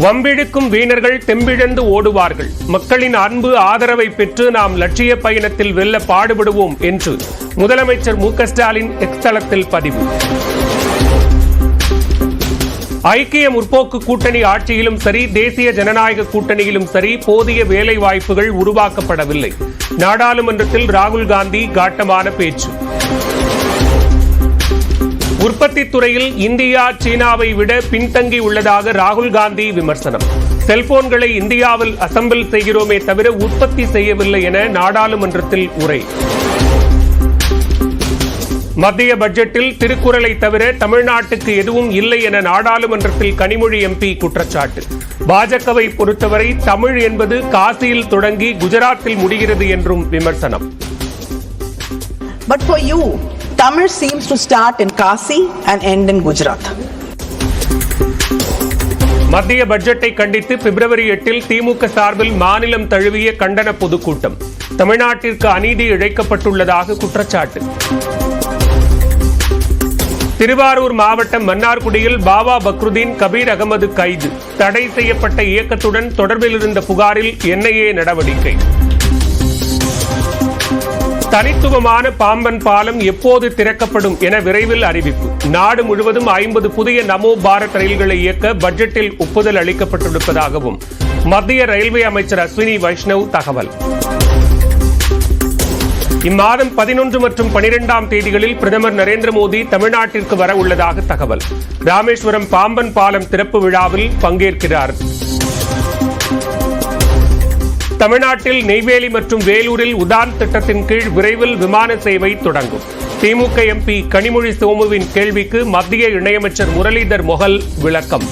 வம்பிழுக்கும் வீணர்கள் தெம்பிழந்து ஓடுவார்கள். மக்களின் அன்பு ஆதரவை பெற்று நாம் லட்சிய பயணத்தில் வெல்ல பாடுபடுவோம் என்று முதலமைச்சர் மு.க.ஸ்டாலின் எக்ஸ் தளத்தில் பதிவு. ஐக்கிய முற்போக்கு கூட்டணி ஆட்சியிலும் சரி, தேசிய ஜனநாயக கூட்டணியிலும் சரி, போதிய வேலை வாய்ப்புகள் உருவாக்கப்படவில்லை. நாடாளுமன்றத்தில் ராகுல் காந்தி காட்டமான பேச்சு. உற்பத்தி துறையில் இந்தியா சீனாவை விட பின்தங்கி உள்ளதாக ராகுல் காந்தி விமர்சனம். செல்போன்களை இந்தியாவில் அசம்பிள் செய்கிறோமே தவிர உற்பத்தி செய்யவில்லை என நாடாளுமன்றத்தில் உரை. மத்திய பட்ஜெட்டில் திருக்குறளை தவிர தமிழ்நாட்டுக்கு எதுவும் இல்லை என நாடாளுமன்றத்தில் கனிமொழி எம்பி குற்றச்சாட்டு. பாஜகவை பொறுத்தவரை தமிழ் என்பது காசியில் தொடங்கி குஜராத்தில் முடிகிறது என்றும் விமர்சனம். But for you, Tamil seems to start in Kasi and end in Gujarat. மத்திய பட்ஜெட்டை கண்டித்து பிப்ரவரி 8 திமுக சார்பில் மாநிலம் தழுவிய கண்டன பொதுக்கூட்டம். தமிழ்நாட்டிற்கு அநீதி இழைக்கப்பட்டுள்ளதாக குற்றச்சாட்டு. திருவாரூர் மாவட்டம் மன்னார்குடியில் பாபா பக்ருதீன் கபீர் அகமது கைது. தடை செய்யப்பட்ட இயக்கத்துடன் தொடர்பில் இருந்த புகாரில் என்ஐஏ நடவடிக்கை. தனித்துவமான பாம்பன் பாலம் எப்போது திறக்கப்படும் என விரைவில் அறிவிப்பு. நாடு முழுவதும் 50 புதிய நமோ பாரத் ரயில்களை இயக்க பட்ஜெட்டில் ஒப்புதல் அளிக்கப்பட்டிருப்பதாகவும் மத்திய ரயில்வே அமைச்சர் அஸ்வினி வைஷ்ணவ் தகவல். இம்மாதம் 11 மற்றும் 12ஆம் தேதிகளில் பிரதமர் நரேந்திர மோடி தமிழ்நாட்டிற்கு வர உள்ளதாக தகவல். ராமேஸ்வரம் பாம்பன் பாலம் திறப்பு விழாவில் பங்கேற்கிறார். தமிழ்நாட்டில் நெய்வேலி மற்றும் வேலூரில் உதான் திட்டத்தின் கீழ் விரைவில் விமான சேவை தொடங்கும். திமுக எம்பி கனிமொழி சோமுவின் கேள்விக்கு மத்திய இணையமைச்சர் முரளிதர் மொஹல் விளக்கம்.